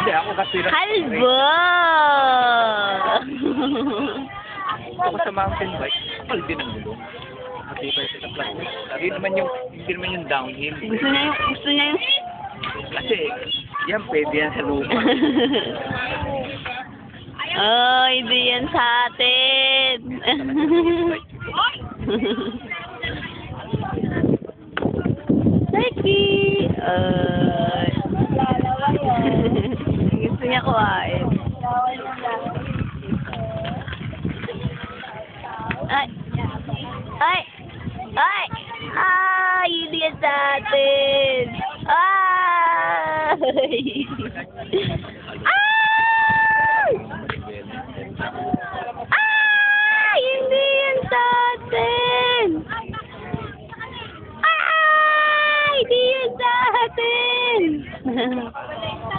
Hindi, ako kasi Kalbo! Ako sa mountain bike, kapal din ang gulong. Hindi pa sa plastic. Hindi naman yung downhill. Gusto niya yung... Kasi, yan, pwede yan sa lupa. Oh, hindi yan sa atin. Lucky! Gusto niya kuhain. Ay! Ay! Ay! Ay! Hindi yan sa atin! Ay! Ay! Ay! Hindi yan sa atin! Ay! Hindi yan sa atin!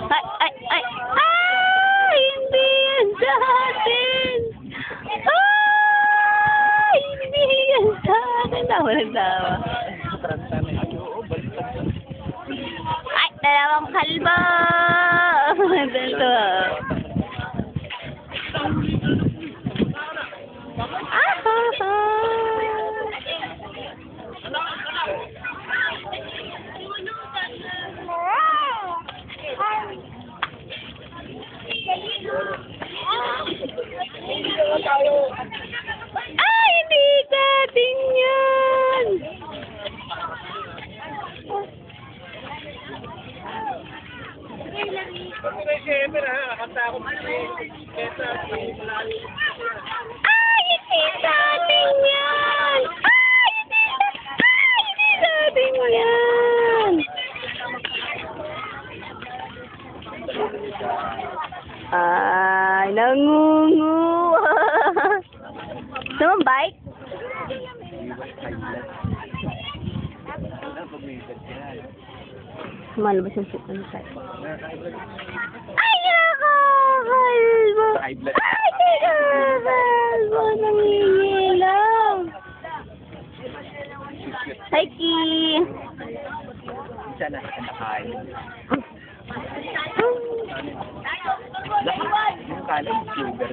Ay! Ay! Ay! Ay! Hindi yan sa atin! Ay! Hindi yan sa atin! Tawa ng tawa. Ay! Dalawang kalbo! Dalawa. Ay, hindi sa atin yan! Ay, hindi sa atin yan! Ay, hindi sa atin yan! Ay, nangungu! Gusto mong bike? Malabas yung puto ng side. Ay, nakakalbo! Ay, nakakalbo! Nangingilaw! Hi, Ki! Sana nakain. Yung kalan, sugar.